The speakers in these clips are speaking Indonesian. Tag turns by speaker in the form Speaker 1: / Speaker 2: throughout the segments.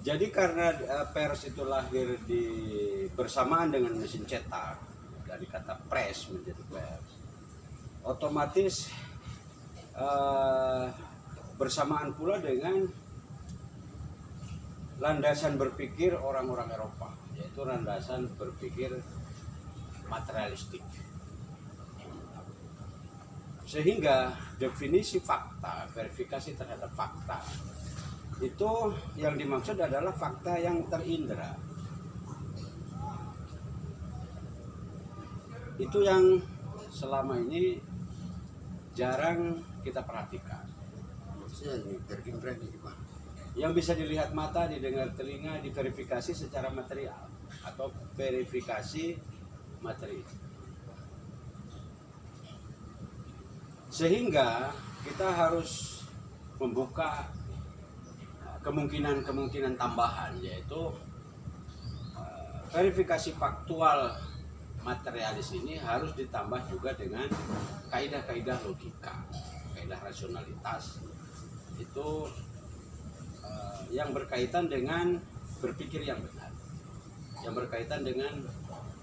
Speaker 1: Jadi karena pers itu lahir bersamaan dengan mesin cetak, dari kata press menjadi pers, otomatis bersamaan pula dengan landasan berpikir orang-orang Eropa, yaitu landasan berpikir materialistik. Sehingga definisi fakta, verifikasi terhadap fakta, itu yang dimaksud adalah fakta yang terindera. Itu yang selama ini jarang kita perhatikan.
Speaker 2: Maksudnya ini terindera ini gimana?
Speaker 1: Yang bisa dilihat mata, didengar telinga, diverifikasi secara material atau verifikasi materi. Sehingga kita harus membuka kemungkinan-kemungkinan tambahan, yaitu verifikasi faktual materialis ini harus ditambah juga dengan kaidah-kaidah logika, kaidah rasionalitas, itu yang berkaitan dengan berpikir yang benar, yang berkaitan dengan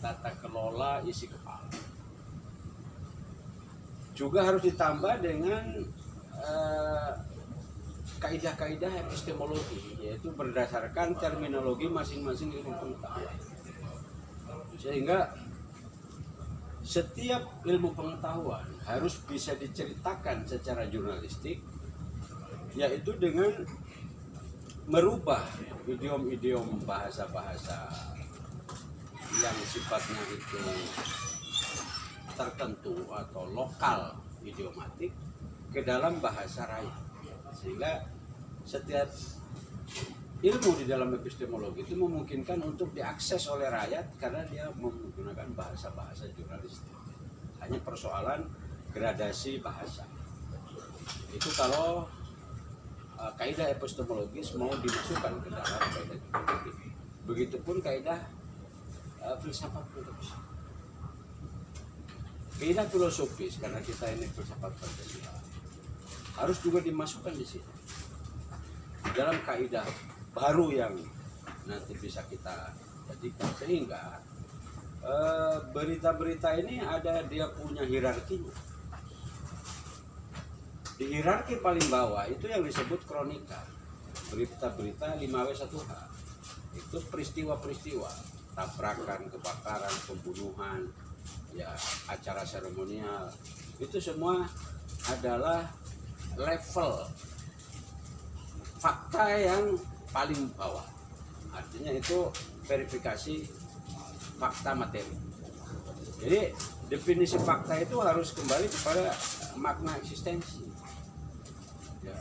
Speaker 1: tata kelola isi kepala. Juga harus ditambah dengan kaidah-kaidah epistemologi, yaitu berdasarkan terminologi masing-masing ilmu pengetahuan. Sehingga setiap ilmu pengetahuan harus bisa diceritakan secara jurnalistik, yaitu dengan merubah idiom-idiom bahasa-bahasa yang sifatnya itu tertentu atau lokal idiomatik ke dalam bahasa rakyat. Sehingga setiap ilmu di dalam epistemologi itu memungkinkan untuk diakses oleh rakyat karena dia menggunakan bahasa-bahasa jurnalistik. Hanya persoalan gradasi bahasa. Itu kalau kaidah epistemologis mau dimasukkan ke dalam kaidah jurnalistik. Begitupun kaidah filsafat filosofis. Kaidah filosofis, karena kita ini filsafat Pancasila, harus juga dimasukkan di sini dalam kaidah baru yang nanti bisa kita jadikan, sehingga berita-berita ini ada dia punya hierarkinya. Di hierarki paling bawah itu yang disebut kronika, berita-berita 5W1H, itu peristiwa-peristiwa, tabrakan, kebakaran, pembunuhan, ya acara seremonial, itu semua adalah level fakta yang paling bawah. Artinya itu verifikasi fakta materi. Jadi definisi fakta itu harus kembali kepada makna eksistensi. Ya,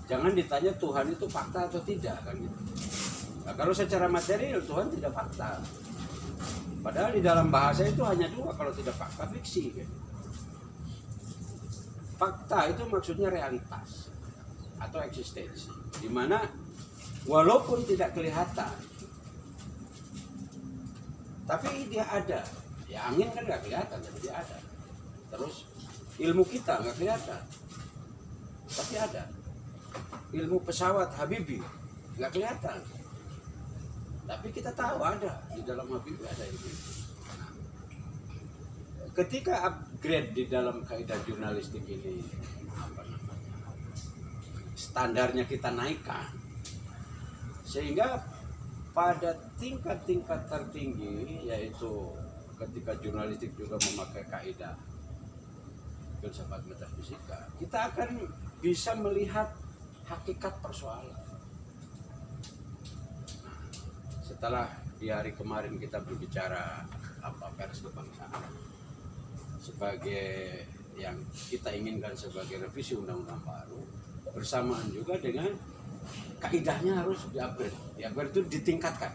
Speaker 1: jangan ditanya Tuhan itu fakta atau tidak kan gitu. Nah, kalau secara material Tuhan tidak fakta. Padahal di dalam bahasa itu hanya dua kalau tidak fakta, fiksi. Kan? Fakta itu maksudnya realitas atau eksistensi, di mana walaupun tidak kelihatan, tapi dia ada. Ya angin kan nggak kelihatan, tapi dia ada. Terus ilmu kita nggak kelihatan, tapi ada. Ilmu pesawat Habibie nggak kelihatan, tapi kita tahu ada di dalam Habibie ada ilmu. Nah, ketika upgrade di dalam kaidah jurnalistik ini, standarnya kita naikkan, sehingga pada tingkat-tingkat tertinggi, yaitu ketika jurnalistik juga memakai kaidah filsafat metafisika, kita akan bisa melihat hakikat persoalan. Nah, setelah di hari kemarin kita berbicara pers kebangsaan sebagai yang kita inginkan sebagai revisi undang-undang baru, bersamaan juga dengan kaidahnya harus di-upgrade. Di-upgrade itu ditingkatkan.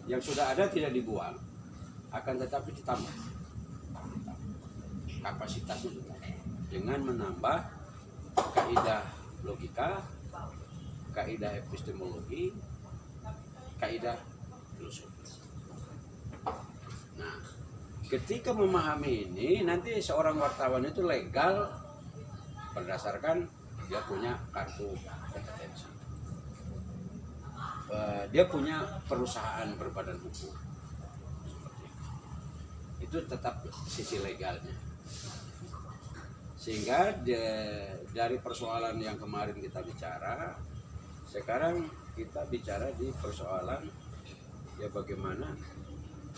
Speaker 1: Yang sudah ada tidak dibuang, akan tetapi ditambah kapasitasnya juga dengan menambah kaidah logika, kaidah epistemologi, kaidah filosofis. Nah, ketika memahami ini, nanti seorang wartawan itu legal berdasarkan dia punya kartu kompetensi. dia punya perusahaan berbadan hukum. Itu tetap sisi legalnya. Sehingga dari persoalan yang kemarin kita bicara, sekarang kita bicara di persoalan ya bagaimana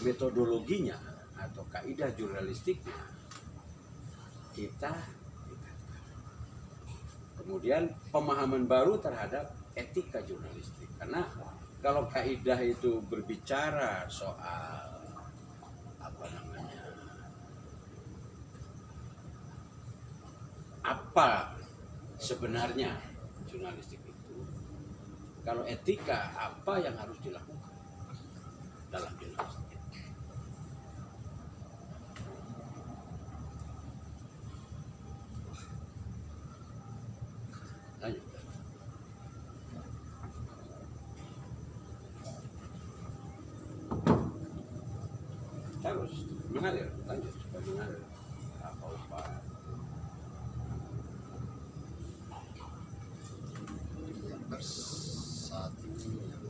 Speaker 1: metodologinya atau kaidah jurnalistiknya kita tingkatkan. Kemudian pemahaman baru terhadap etika jurnalistik. Karena kalau kaidah itu berbicara soal apa sebenarnya jurnalistik itu, kalau etika apa yang harus dilakukan dalam jurnalistik. Lanjut. Terus mengalir, lanjut supaya mengalir. Apa upaya?
Speaker 2: Saat ini yang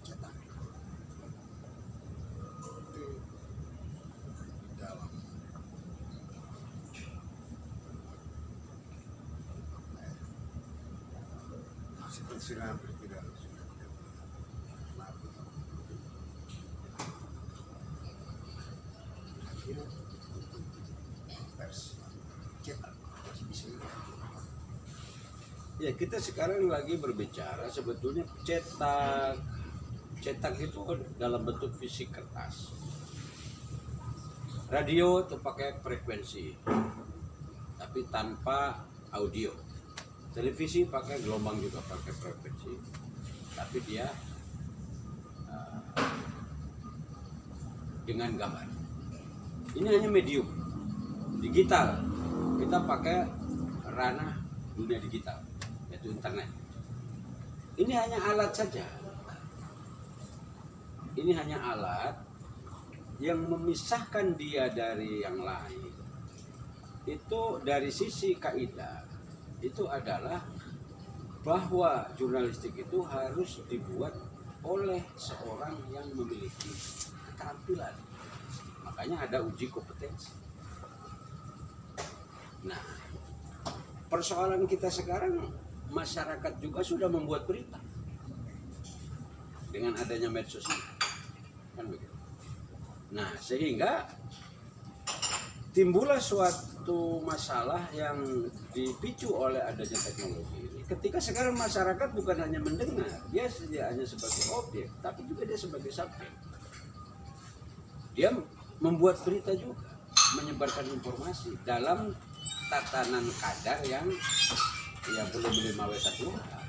Speaker 2: cetak itu dalam sudah hampir tidak akhirnya pers cetak masih bisa.
Speaker 1: Ya, kita sekarang lagi berbicara sebetulnya cetak itu dalam bentuk fisik kertas. Radio itu pakai frekuensi, tapi tanpa audio. Televisi pakai gelombang juga pakai frekuensi, tapi dia dengan gambar. Ini hanya medium digital. Kita pakai ranah dunia digital, yaitu internet. Ini hanya alat saja. Ini hanya alat yang memisahkan dia dari yang lain. Itu dari sisi kaidah itu adalah bahwa jurnalistik itu harus dibuat oleh seorang yang memiliki keterampilan. Makanya ada uji kompetensi. Nah, persoalan kita sekarang, masyarakat juga sudah membuat berita dengan adanya medsos ini, kan begitu. Nah, sehingga timbullah suatu masalah yang dipicu oleh adanya teknologi ini. Ketika sekarang masyarakat bukan hanya mendengar, dia hanya sebagai objek, tapi juga dia sebagai subjek. Dia membuat berita juga, menyebarkan informasi dalam tatanan kadar yang ya belum 5W1,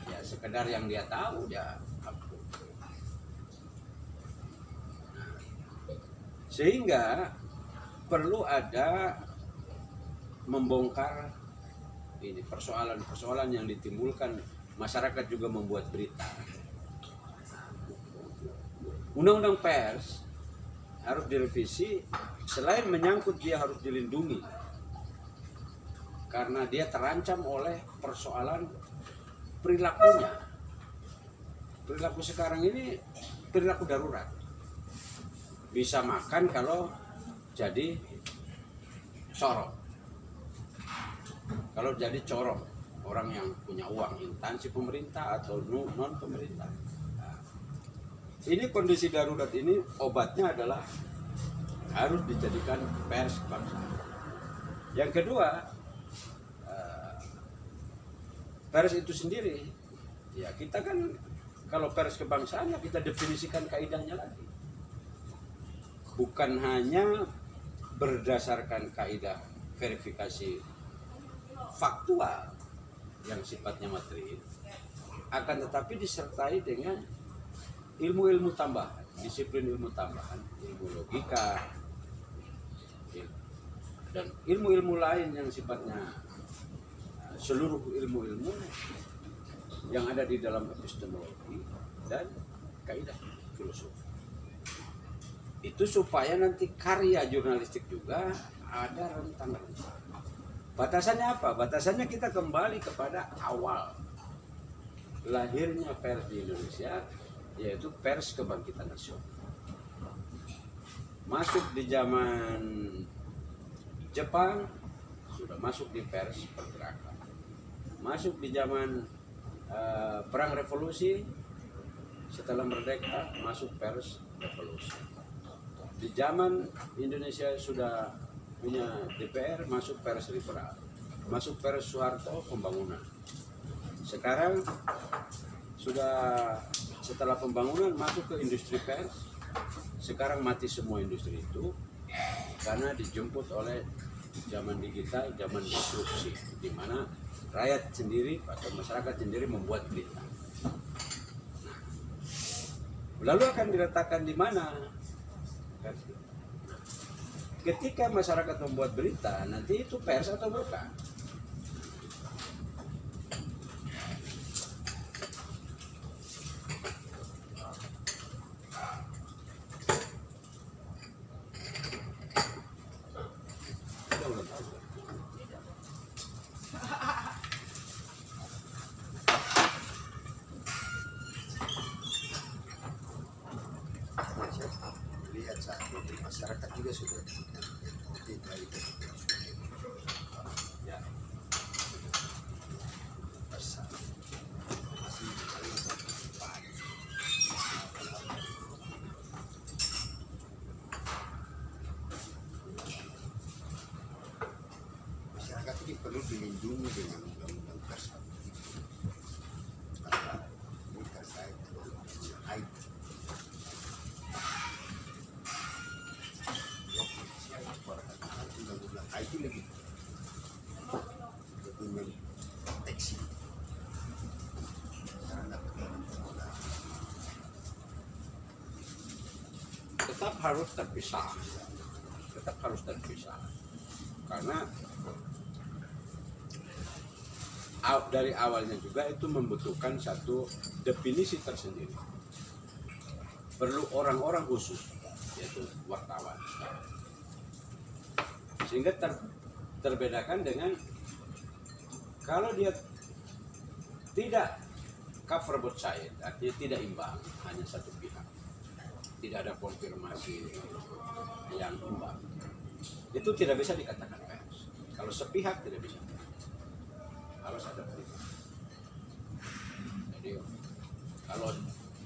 Speaker 1: ya sekedar yang dia tahu ya. Sehingga perlu ada membongkar ini persoalan-persoalan yang ditimbulkan masyarakat juga membuat berita. Undang-undang pers harus direvisi, selain menyangkut dia harus dilindungi karena dia terancam oleh persoalan perilakunya. Perilaku sekarang ini perilaku darurat. Bisa makan kalau jadi corong. Kalau jadi corong, orang yang punya uang, instansi pemerintah atau non pemerintah. Nah, ini kondisi darurat ini obatnya adalah harus dijadikan pers kebangsaan. Yang kedua, pers itu sendiri, ya kita kan kalau pers kebangsaan ya kita definisikan kaidahnya lagi. Bukan hanya berdasarkan kaidah verifikasi faktual yang sifatnya materi, akan tetapi disertai dengan ilmu-ilmu tambahan, disiplin ilmu tambahan, ilmu logika, dan ilmu-ilmu lain yang sifatnya seluruh ilmu-ilmu yang ada di dalam epistemologi dan kaidah filosofi. Itu supaya nanti karya jurnalistik juga ada rentang-rentang. Batasannya apa? Batasannya kita kembali kepada awal lahirnya pers di Indonesia, yaitu pers kebangkitan nasional. Masuk di zaman Jepang, sudah masuk di pers pergerakan. Masuk di zaman perang revolusi, setelah merdeka masuk pers revolusi. Di zaman Indonesia sudah punya DPR, masuk pers liberal. Masuk pers Soeharto, pembangunan. Sekarang sudah setelah pembangunan masuk ke industri pers. Sekarang mati semua industri itu karena dijemput oleh zaman digital, zaman disrupsi, di mana rakyat sendiri atau masyarakat sendiri membuat berita. Lalu akan diletakkan di mana? Ketika masyarakat membuat berita, nanti itu pers atau bukan?
Speaker 2: Lihat saat ini masyarakat juga sudah dari
Speaker 1: Ya.
Speaker 2: besar masih paling pagi. Masyarakat ini perlu dilindungi dengan undang-undang pers karena ini terkait dengan aib. Undang-undang IT lebih mendeteksi karena
Speaker 1: Tetap harus terpisah. Tetap harus terpisah. Karena dari awalnya juga itu membutuhkan satu definisi tersendiri. Perlu orang-orang khusus, yaitu wartawan. Sehingga terbedakan dengan kalau dia tidak cover both side, artinya tidak imbang, hanya satu pihak, tidak ada konfirmasi yang imbang, itu tidak bisa dikatakan pers. Kalau sepihak tidak bisa, harus ada berita. Jadi kalau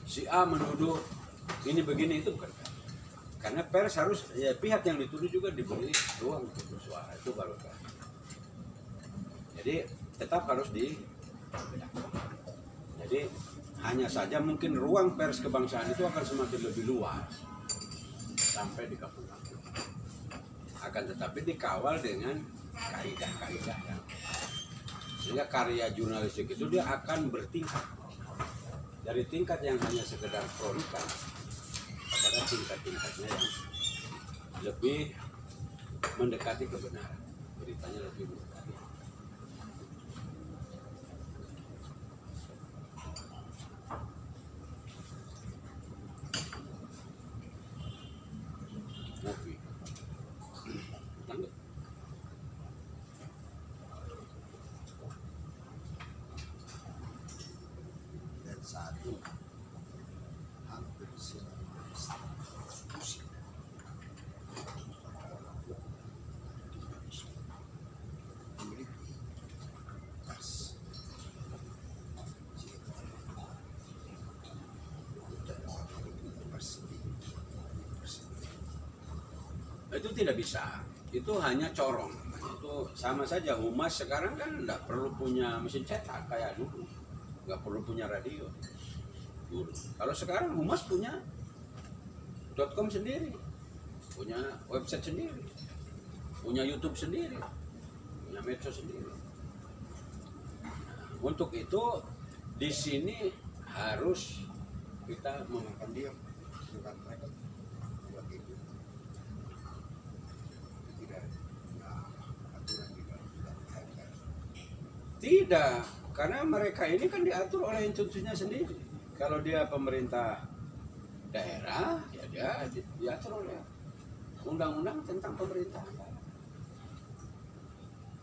Speaker 1: si A menuduh ini begini, itu bukan pers. Karena pers harus, ya pihak yang dituduh juga diberi ruang untuk bersuara, itu baru pers. Jadi tetap harus dibedakan. Jadi hanya saja mungkin ruang pers kebangsaan itu akan semakin lebih luas sampai di kampung-kampung. Akan tetapi dikawal dengan kaidah-kaidah yang sehingga karya jurnalistik itu dia akan bertingkat dari tingkat yang hanya sekedar kronika pada tingkat-tingkatnya yang lebih mendekati kebenaran, beritanya lebih mendekati. Ngopi. Tangguh.
Speaker 2: dan satu hampir semua institusi memiliki pers.
Speaker 1: Itu tidak bisa, itu hanya corong. Itu sama saja, humas sekarang kan nggak perlu punya mesin cetak kayak dulu, nggak perlu punya radio dulu. Kalau sekarang humas punya .com sendiri, punya website sendiri, punya YouTube sendiri, punya medsos sendiri. Untuk itu di sini harus kita
Speaker 2: Mengapa dia bukan mereka buat itu tidak aturan juga tidak dihargai.
Speaker 1: tidak, karena mereka ini kan diatur oleh institusinya sendiri. Kalau dia pemerintah daerah, ya dia diatur oleh undang-undang tentang pemerintahan.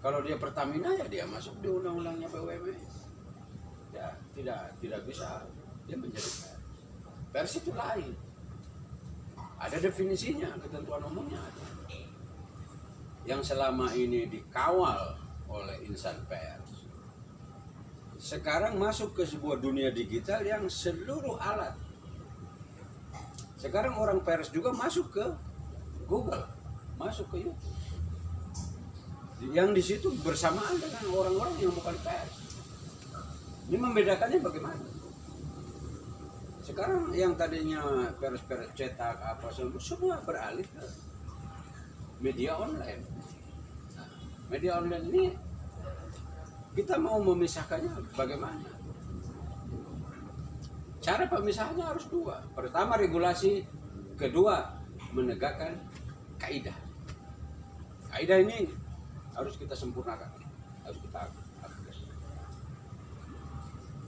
Speaker 1: Kalau dia Pertamina ya dia masuk di undang-undangnya BUMN. Ya tidak bisa dia menjadi pers. Pers itu lain. Ada definisinya, ketentuan umumnya ada. Yang selama ini dikawal oleh insan pers, sekarang masuk ke sebuah dunia digital yang seluruh alat. Sekarang orang pers juga masuk ke Google, masuk ke YouTube. Yang di situ bersamaan dengan orang-orang yang bukan pers. Ini membedakannya bagaimana? Sekarang yang tadinya pers-pers cetak apa semua beralih ke media online. Nah, media online ini kita mau memisahkannya bagaimana? Cara pemisahannya harus dua. Pertama regulasi, kedua menegakkan kaidah. Kaidah ini harus kita sempurnakan, harus kita upgrade.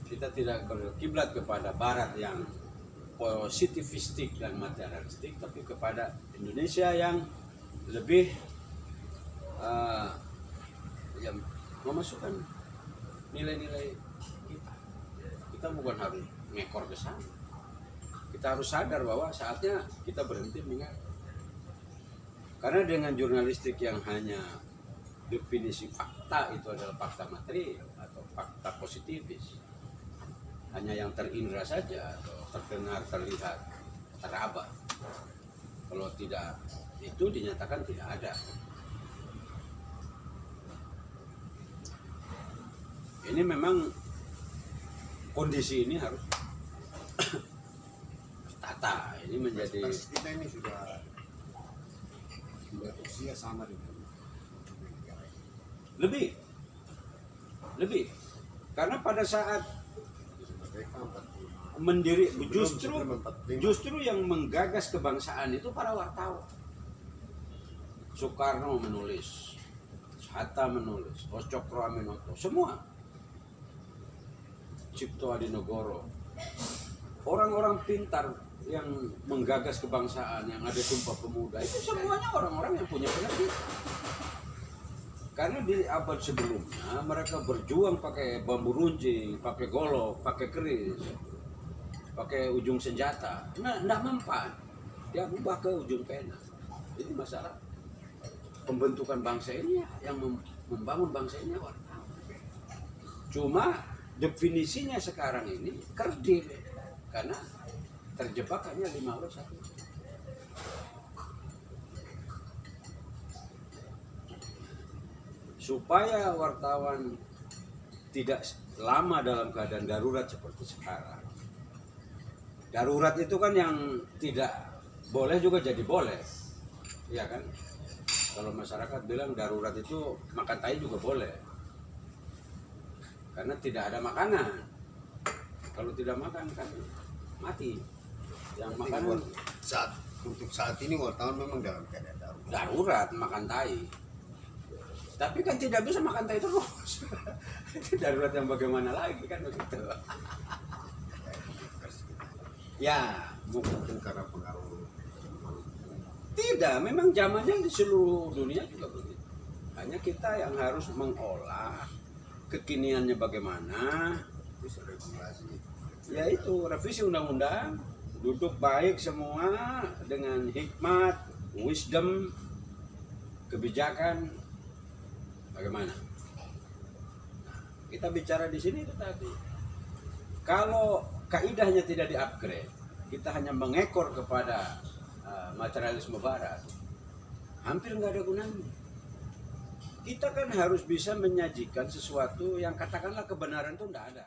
Speaker 1: Kita tidak berkiblat kepada barat yang positivistik dan materialistik, tapi kepada Indonesia yang lebih yang memasukkan nilai-nilai kita. Kita bukan harus ngekor ke sana. Kita harus sadar bahwa saatnya kita berhenti mengingat. Karena dengan jurnalistik yang hanya definisi fakta itu adalah fakta materi atau fakta positifis, hanya yang terindra saja atau terdengar, terlihat, teraba. Kalau tidak itu dinyatakan tidak ada. Ini memang kondisi ini harus tata. Ini menjadi
Speaker 2: Pers kita ini sudah usia sama dengan negara.
Speaker 1: lebih karena pada saat mendiri justru yang menggagas kebangsaan itu para wartawan. Soekarno menulis, Hatta menulis, Cokro Aminoto, semua, Cipto Adinegoro, orang-orang pintar yang menggagas kebangsaan, yang ada Sumpah Pemuda, itu semuanya orang-orang yang punya pendidikan. Karena di abad sebelumnya mereka berjuang pakai bambu runcing, pakai golok, pakai keris, pakai ujung senjata. Nah, tidak mempan. Dia ubah ke ujung pena. Jadi masalah pembentukan bangsa ini yang membangun bangsa ini wartawan. Cuma definisinya sekarang ini kerdil karena terjebak hanya 5 orang satu. Supaya wartawan tidak lama dalam keadaan darurat seperti sekarang. Darurat itu kan yang tidak boleh juga jadi boleh, ya kan? Kalau masyarakat bilang darurat itu makan tai juga boleh, karena tidak ada makanan. Kalau tidak makan kan mati. Yang makanan
Speaker 2: untuk saat ini wartawan memang dalam keadaan darurat.
Speaker 1: Darurat makan tai. Tapi kan tidak bisa makan tai terus. Darurat yang bagaimana lagi kan begitu. Ya,
Speaker 2: Mungkin karena pengaruh.
Speaker 1: tidak, memang zamannya di seluruh dunia juga begitu. Hanya kita yang harus mengolah kekiniannya bagaimana.
Speaker 2: Itu regulasi.
Speaker 1: Yaitu revisi undang-undang, duduk baik semua dengan hikmat, wisdom, kebijakan. Bagaimana? Nah, kita bicara di sini itu tadi. Kalau kaidahnya tidak di-upgrade, kita hanya mengekor kepada materialisme barat, hampir nggak ada gunanya. Kita kan harus bisa menyajikan sesuatu yang katakanlah kebenaran itu nggak ada.